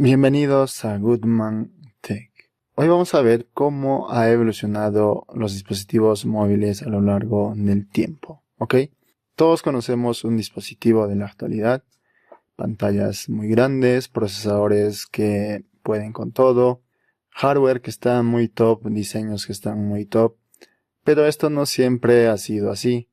Bienvenidos a Goodman Tech. Hoy vamos a ver cómo ha evolucionado los dispositivos móviles a lo largo del tiempo, ¿ok? Todos conocemos un dispositivo de la actualidad, pantallas muy grandes, procesadores que pueden con todo, hardware que está muy top, diseños que están muy top, pero esto no siempre ha sido así.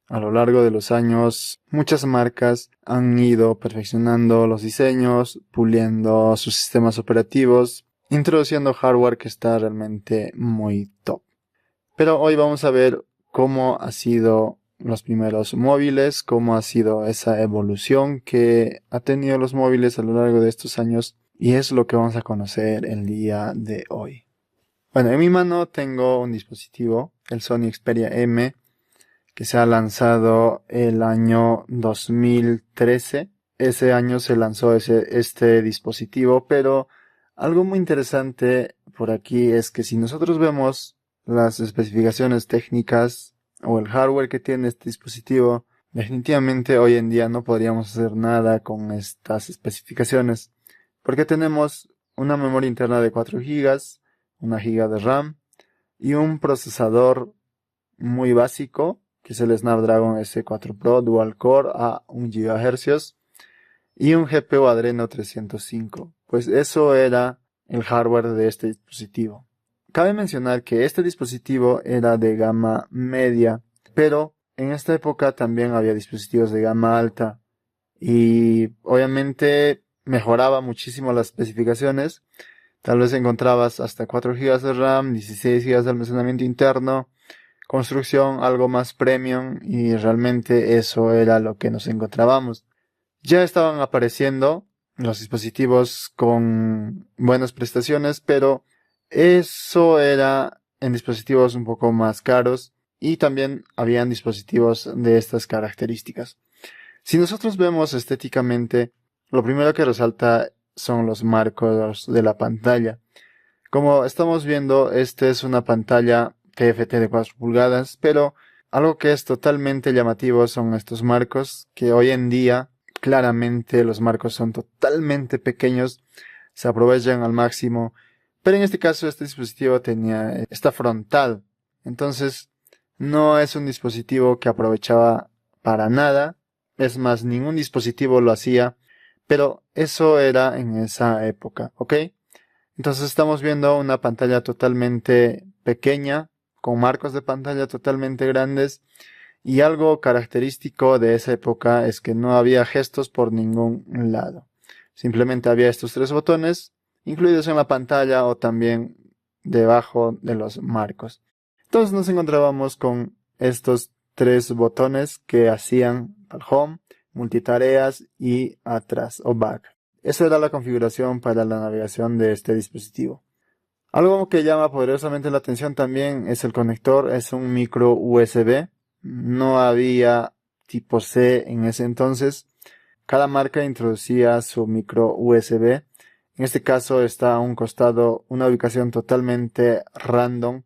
A lo largo de los años, muchas marcas han ido perfeccionando los diseños, puliendo sus sistemas operativos, introduciendo hardware que está realmente muy top. Pero hoy vamos a ver cómo ha sido los primeros móviles, cómo ha sido esa evolución que ha tenido los móviles a lo largo de estos años, y es lo que vamos a conocer el día de hoy. Bueno, en mi mano tengo un dispositivo, el Sony Xperia M, que se ha lanzado el año 2013. Ese año se lanzó este dispositivo, pero algo muy interesante por aquí es que si nosotros vemos las especificaciones técnicas o el hardware que tiene este dispositivo, definitivamente hoy en día no podríamos hacer nada con estas especificaciones, porque tenemos una memoria interna de 4 GB, 1 GB de RAM y un procesador muy básico, que es el Snapdragon S4 Pro Dual Core a 1 GHz y un GPU Adreno 305. Pues eso era el hardware de este dispositivo. Cabe mencionar que este dispositivo era de gama media, pero en esta época también había dispositivos de gama alta y obviamente mejoraba muchísimo las especificaciones. Tal vez encontrabas hasta 4 GB de RAM, 16 GB de almacenamiento interno, construcción algo más premium, y realmente eso era lo que nos encontrábamos. Ya estaban apareciendo los dispositivos con buenas prestaciones, pero eso era en dispositivos un poco más caros y también habían dispositivos de estas características. Si nosotros vemos estéticamente, lo primero que resalta son los marcos de la pantalla. Como estamos viendo, esta es una pantalla TFT de 4 pulgadas, pero algo que es totalmente llamativo son estos marcos, que hoy en día claramente los marcos son totalmente pequeños, se aprovechan al máximo, pero en este caso este dispositivo tenía esta frontal, entonces no es un dispositivo que aprovechaba para nada, es más, ningún dispositivo lo hacía, pero eso era en esa época, ¿ok? Entonces estamos viendo una pantalla totalmente pequeña, con marcos de pantalla totalmente grandes, y algo característico de esa época es que no había gestos por ningún lado. Simplemente había estos 3 botones, incluidos en la pantalla o también debajo de los marcos. Entonces nos encontrábamos con estos 3 botones que hacían al home, multitareas y atrás o back. Esa era la configuración para la navegación de este dispositivo. Algo que llama poderosamente la atención también es el conector, es un micro USB. No había tipo C en ese entonces. Cada marca introducía su micro USB. En este caso está a un costado, una ubicación totalmente random.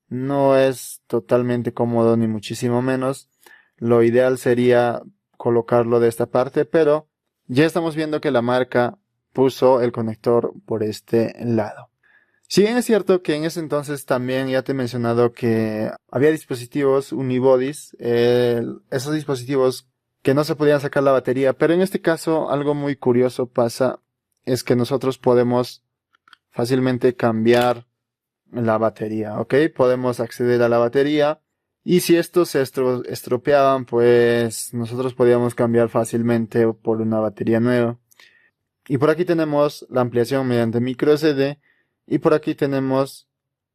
No es totalmente cómodo ni muchísimo menos. Lo ideal sería colocarlo de esta parte, pero ya estamos viendo que la marca puso el conector por este lado. Si bien es cierto que en ese entonces también ya te he mencionado que había dispositivos unibodies, esos dispositivos que no se podían sacar la batería, pero en este caso algo muy curioso pasa, es que nosotros podemos fácilmente cambiar la batería, ¿ok? Podemos acceder a la batería y si estos se estropeaban, pues nosotros podíamos cambiar fácilmente por una batería nueva. Y por aquí tenemos la ampliación mediante micro SD. Y por aquí tenemos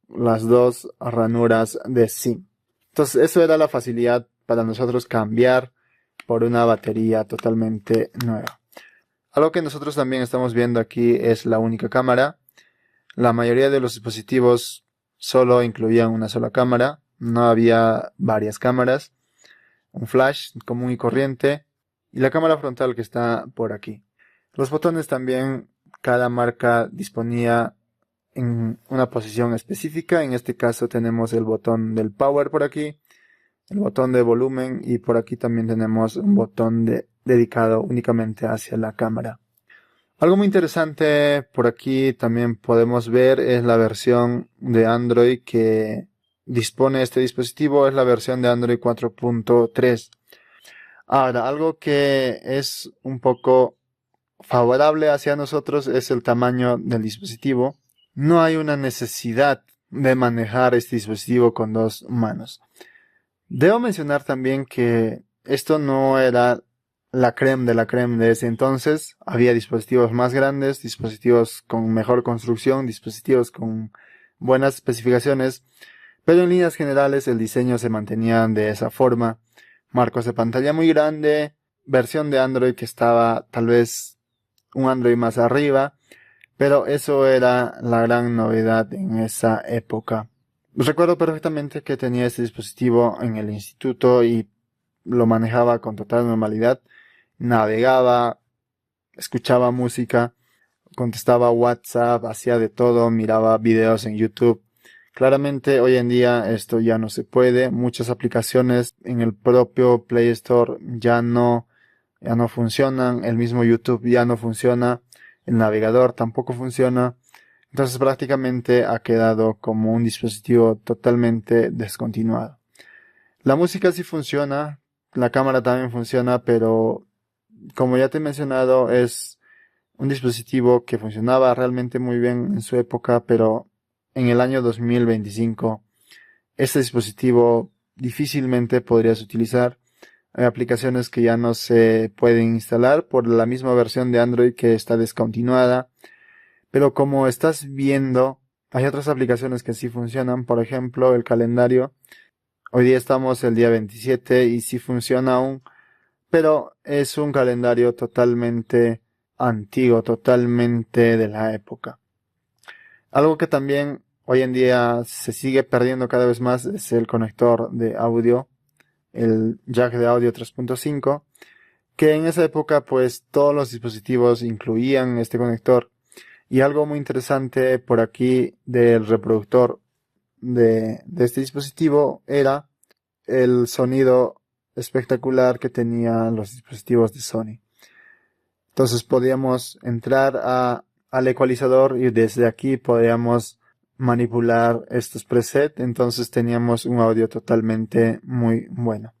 las 2 ranuras de SIM. Entonces eso era la facilidad para nosotros cambiar por una batería totalmente nueva. Algo que nosotros también estamos viendo aquí es la única cámara. La mayoría de los dispositivos solo incluían una sola cámara. No había varias cámaras. Un flash común y corriente. Y la cámara frontal que está por aquí. Los botones también, cada marca disponía en una posición específica. En este caso tenemos el botón del power por aquí, el botón de volumen y por aquí también tenemos un botón dedicado únicamente hacia la cámara. Algo muy interesante por aquí también podemos ver es la versión de Android que dispone este dispositivo, es la versión de Android 4.3. Ahora, algo que es un poco favorable hacia nosotros es el tamaño del dispositivo. No hay una necesidad de manejar este dispositivo con dos manos. Debo mencionar también que esto no era la crème de la crème de ese entonces. Había dispositivos más grandes, dispositivos con mejor construcción, dispositivos con buenas especificaciones, pero en líneas generales el diseño se mantenía de esa forma. Marcos de pantalla muy grande, versión de Android que estaba tal vez un Android más arriba, pero eso era la gran novedad en esa época. Recuerdo perfectamente que tenía este dispositivo en el instituto y lo manejaba con total normalidad. Navegaba, escuchaba música, contestaba WhatsApp, hacía de todo, miraba videos en YouTube. Claramente hoy en día esto ya no se puede. Muchas aplicaciones en el propio Play Store ya no funcionan. El mismo YouTube ya no funciona. El navegador tampoco funciona. Entonces prácticamente ha quedado como un dispositivo totalmente descontinuado. La música sí funciona, la cámara también funciona, pero como ya te he mencionado, es un dispositivo que funcionaba realmente muy bien en su época, pero en el año 2025 este dispositivo difícilmente podrías utilizar. Hay aplicaciones que ya no se pueden instalar por la misma versión de Android que está descontinuada. Pero como estás viendo, hay otras aplicaciones que sí funcionan. Por ejemplo, el calendario. Hoy día estamos el día 27 y sí funciona aún, pero es un calendario totalmente antiguo, totalmente de la época. Algo que también hoy en día se sigue perdiendo cada vez más es el conector de audio, el jack de audio 3.5, que en esa época pues todos los dispositivos incluían este conector. Y algo muy interesante por aquí del reproductor de este dispositivo era el sonido espectacular que tenían los dispositivos de Sony. Entonces podíamos entrar al ecualizador y desde aquí podíamos manipular estos presets. Entonces teníamos un audio totalmente muy bueno.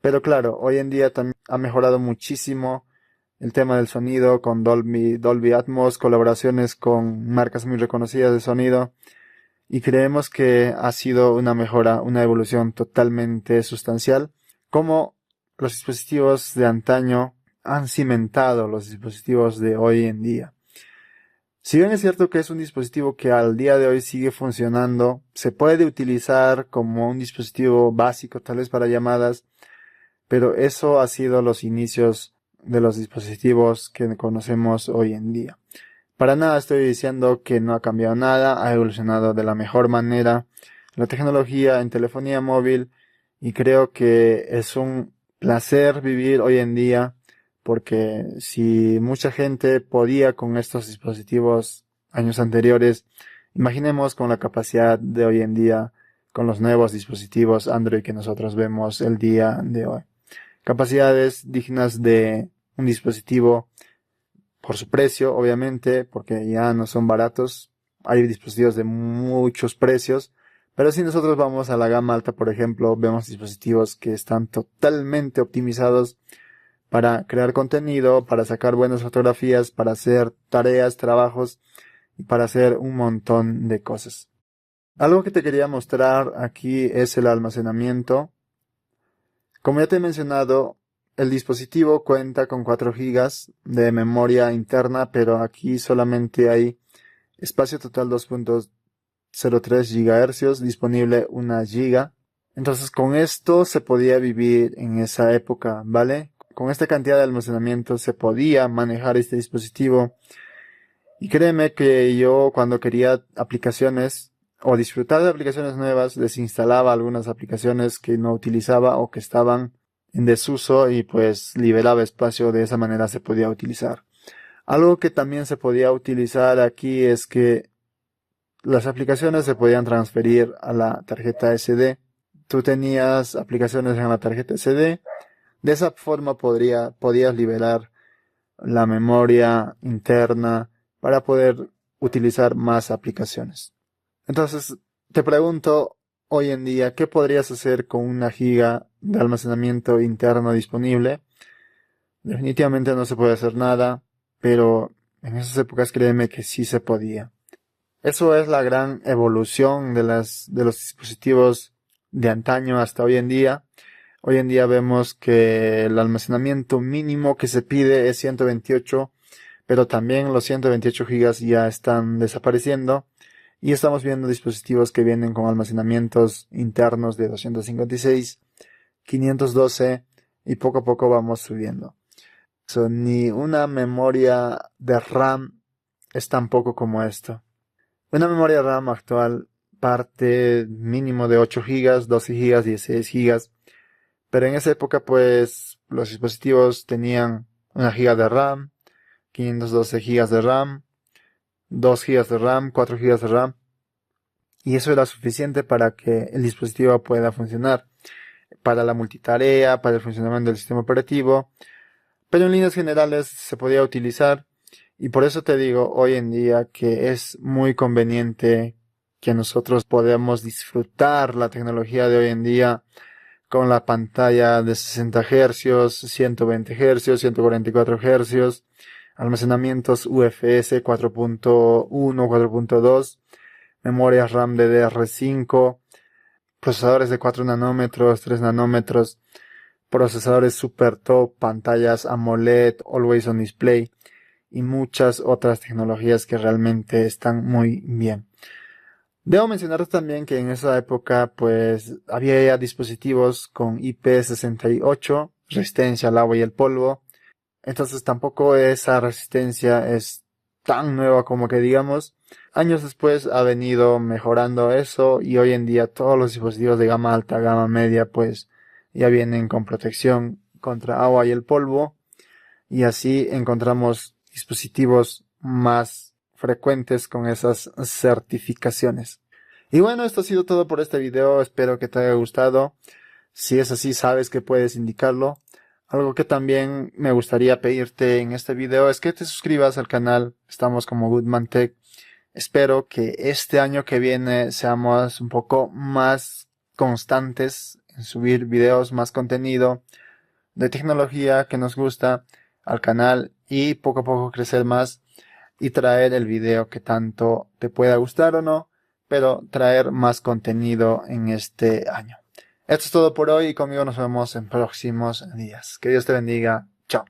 Pero claro, hoy en día también ha mejorado muchísimo el tema del sonido con Dolby Atmos, colaboraciones con marcas muy reconocidas de sonido. Y creemos que ha sido una mejora, una evolución totalmente sustancial, como los dispositivos de antaño han cimentado los dispositivos de hoy en día. Si bien es cierto que es un dispositivo que al día de hoy sigue funcionando, se puede utilizar como un dispositivo básico, tal vez para llamadas, pero eso ha sido los inicios de los dispositivos que conocemos hoy en día. Para nada estoy diciendo que no ha cambiado nada, ha evolucionado de la mejor manera la tecnología en telefonía móvil y creo que es un placer vivir hoy en día porque si mucha gente podía con estos dispositivos años anteriores, imaginemos con la capacidad de hoy en día con los nuevos dispositivos Android que nosotros vemos el día de hoy. Capacidades dignas de un dispositivo por su precio, obviamente, porque ya no son baratos. Hay dispositivos de muchos precios. Pero si nosotros vamos a la gama alta, por ejemplo, vemos dispositivos que están totalmente optimizados para crear contenido, para sacar buenas fotografías, para hacer tareas, trabajos y para hacer un montón de cosas. Algo que te quería mostrar aquí es el almacenamiento. Como ya te he mencionado, el dispositivo cuenta con 4 GB de memoria interna, pero aquí solamente hay espacio total 2.03 GHz, disponible 1 GB. Entonces con esto se podía vivir en esa época, ¿vale? Con esta cantidad de almacenamiento se podía manejar este dispositivo. Y créeme que yo cuando quería aplicaciones o disfrutar de aplicaciones nuevas, desinstalaba algunas aplicaciones que no utilizaba o que estaban en desuso y pues liberaba espacio, de esa manera se podía utilizar. Algo que también se podía utilizar aquí es que las aplicaciones se podían transferir a la tarjeta SD. Tú tenías aplicaciones en la tarjeta SD. De esa forma podías liberar la memoria interna para poder utilizar más aplicaciones. Entonces, te pregunto hoy en día, ¿qué podrías hacer con 1 GB de almacenamiento interno disponible? Definitivamente no se puede hacer nada, pero en esas épocas créeme que sí se podía. Eso es la gran evolución de los dispositivos de antaño hasta hoy en día. Hoy en día vemos que el almacenamiento mínimo que se pide es 128, pero también los 128 gigas ya están desapareciendo y estamos viendo dispositivos que vienen con almacenamientos internos de 256, 512 y poco a poco vamos subiendo. Ni una memoria de RAM es tan poco como esto. Una memoria RAM actual parte mínimo de 8 gigas, 12 gigas, 16 gigas. Pero en esa época, pues, los dispositivos tenían 1 GB de RAM, 512 gigas de RAM, 2 gigas de RAM, 4 gigas de RAM. Y eso era suficiente para que el dispositivo pueda funcionar. Para la multitarea, para el funcionamiento del sistema operativo. Pero en líneas generales se podía utilizar. Y por eso te digo hoy en día que es muy conveniente que nosotros podamos disfrutar la tecnología de hoy en día con la pantalla de 60 Hz, 120 Hz, 144 Hz, almacenamientos UFS 4.1, 4.2, memorias RAM DDR5, procesadores de 4 nanómetros, 3 nanómetros, procesadores super top, pantallas AMOLED, Always on Display y muchas otras tecnologías que realmente están muy bien. Debo mencionar también que en esa época pues había ya dispositivos con IP68, resistencia al agua y el polvo. Entonces tampoco esa resistencia es tan nueva como que digamos. Años después ha venido mejorando eso y hoy en día todos los dispositivos de gama alta, gama media pues ya vienen con protección contra agua y el polvo. Y así encontramos dispositivos más frecuentes con esas certificaciones. Y bueno, esto ha sido todo por este video, espero que te haya gustado. Si es así, sabes que puedes indicarlo. Algo que también me gustaría pedirte en este video es que te suscribas al canal, estamos como Goodman Tech. Espero que este año que viene seamos un poco más constantes en subir videos, más contenido de tecnología que nos gusta al canal y poco a poco crecer más y traer el video que tanto te pueda gustar o no, pero traer más contenido en este año. Esto es todo por hoy y conmigo nos vemos en próximos días. Que Dios te bendiga. Chao.